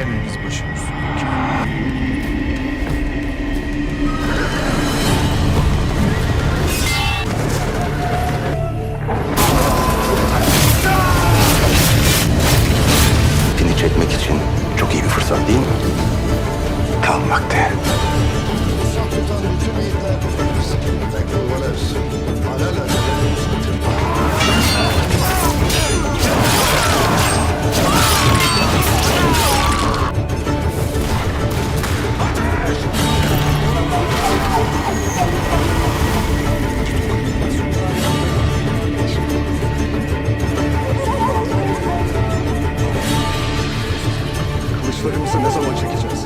Gemimiz başım üstündeki. Seni çekmek için çok iyi bir fırsat değil mi? Tam vakti. Kılıçlarımızı ne zaman çekeceğiz?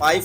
5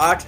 8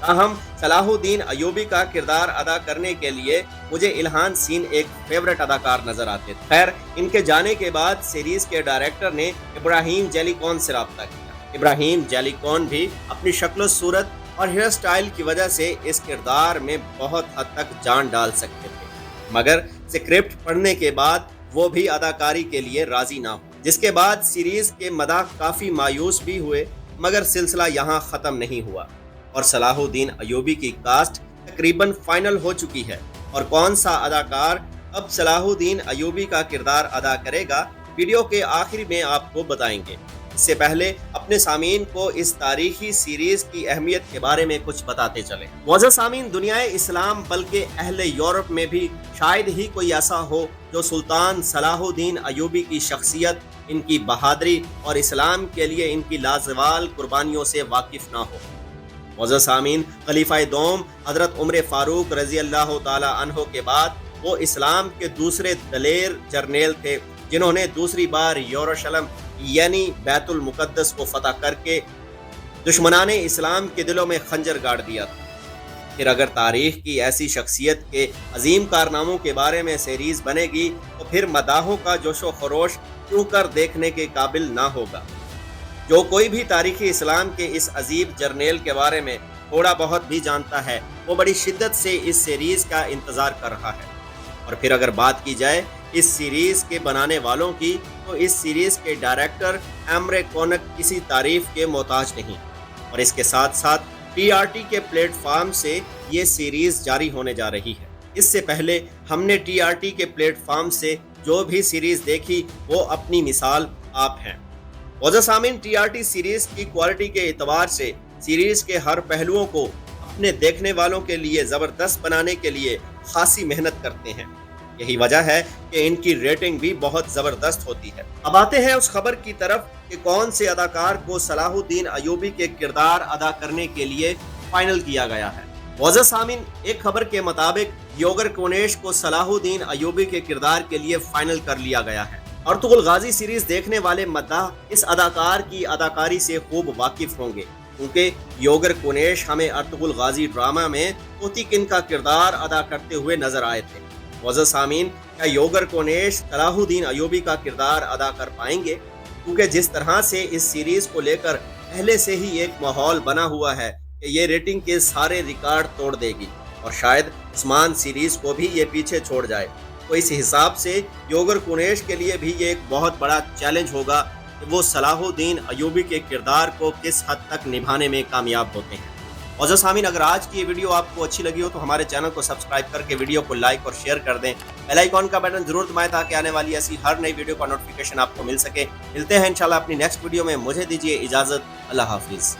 تاہم صلاح الدین ایوبی کا کردار ادا کرنے کے لیے مجھے الہان سین ایک فیورٹ اداکار نظر آتے تھے۔ خیر، ان کے جانے کے بعد سیریز کے ڈائریکٹر نے ابراہیم جیلیکون سے رابطہ کیا۔ ابراہیم جیلیکون بھی اپنی شکل و صورت اور ہیئر سٹائل کی وجہ سے اس کردار میں بہت حد تک جان ڈال سکتے تھے، مگر اسکرپٹ پڑھنے کے بعد وہ بھی اداکاری کے لیے راضی نہ ہو، جس کے بعد سیریز کے مداح کافی مایوس بھی ہوئے، مگر سلسلہ یہاں ختم نہیں ہوا اور صلاح الدین ایوبی کی کاسٹ تقریباً فائنل ہو چکی ہے۔ اور کون سا اداکار اب صلاح الدین ایوبی کا کردار ادا کرے گا، ویڈیو کے آخر میں آپ کو بتائیں گے۔ اس سے پہلے اپنے سامعین کو اس تاریخی سیریز کی اہمیت کے بارے میں کچھ بتاتے چلیں۔ معزز سامعین، دنیا اسلام بلکہ اہل یورپ میں بھی شاید ہی کوئی ایسا ہو جو سلطان صلاح الدین ایوبی کی شخصیت، ان کی بہادری اور اسلام کے لیے ان کی لازوال قربانیوں سے واقف نہ ہو۔ معزز سامعین، خلیفہ دوم حضرت عمر فاروق رضی اللہ تعالی عنہ کے بعد وہ اسلام کے دوسرے دلیر جرنیل تھے جنہوں نے دوسری بار یروشلم یعنی بیت المقدس کو فتح کر کے دشمنان اسلام کے دلوں میں خنجر گاڑ دیا تھا۔ پھر اگر تاریخ کی ایسی شخصیت کے عظیم کارناموں کے بارے میں سیریز بنے گی تو پھر مداحوں کا جوش و خروش کیوں کر دیکھنے کے قابل نہ ہوگا۔ جو کوئی بھی تاریخی اسلام کے اس عظیم جرنیل کے بارے میں تھوڑا بہت بھی جانتا ہے، وہ بڑی شدت سے اس سیریز کا انتظار کر رہا ہے۔ اور پھر اگر بات کی جائے اس سیریز کے بنانے والوں کی، تو اس سیریز کے ڈائریکٹر ایمرے کونک کسی تعریف کے محتاج نہیں، اور اس کے ساتھ ساتھ TRT کے پلیٹ فارم سے یہ سیریز جاری ہونے جا رہی ہے۔ اس سے پہلے ہم نے TRT کے پلیٹ فارم سے جو بھی سیریز دیکھی وہ اپنی مثال آپ ہیں۔ معزز سامعین، TRT سیریز کی کوالٹی کے اعتبار سے سیریز کے ہر پہلوؤں کو اپنے دیکھنے والوں کے لیے زبردست بنانے کے لیے خاصی محنت کرتے ہیں۔ یہی وجہ ہے کہ ان کی ریٹنگ بھی بہت زبردست ہوتی ہے۔ اب آتے ہیں اس خبر کی طرف کہ کون سے اداکار کو صلاح الدین ایوبی کے کردار ادا کرنے کے لیے فائنل کیا گیا ہے۔ معزز سامعین، ایک خبر کے مطابق یوگر کونیش کو صلاح الدین ایوبی کے کردار کے لیے فائنل کر لیا گیا ہے۔ ارطغرل غازی سیریز دیکھنے والے مداح اس اداکار کی اداکاری سے خوب واقف ہوں گے، کیونکہ یوگر کونیش ہمیں ارطغرل غازی ڈرامہ میں طوطی کن کا کردار ادا کرتے ہوئے نظر آئے تھے۔ معزز سامعین، کیا یوگر کونیش صلاح الدین ایوبی کا کردار ادا کر پائیں گے؟ کیونکہ جس طرح سے اس سیریز کو لے کر پہلے سے ہی ایک ماحول بنا ہوا ہے کہ یہ ریٹنگ کے سارے ریکارڈ توڑ دے گی اور شاید عثمان سیریز کو بھی یہ پیچھے چھوڑ جائے، تو اس حساب سے یوگر کونیش کے لیے بھی یہ ایک بہت بڑا چیلنج ہوگا کہ وہ صلاح الدین ایوبی کے کردار کو کس حد تک نبھانے میں کامیاب ہوتے ہیں۔ معزز سامعین، اگر آج کی یہ ویڈیو آپ کو اچھی لگی ہو تو ہمارے چینل کو سبسکرائب کر کے ویڈیو کو لائک اور شیئر کر دیں۔ بیل آئیکن کا بٹن ضرور دبائیں تاکہ آنے والی ایسی ہر نئی ویڈیو کا نوٹیفیکیشن آپ کو مل سکے۔ ملتے ہیں انشاءاللہ اپنی نیکسٹ ویڈیو میں، مجھے دیجیے اجازت، اللہ حافظ۔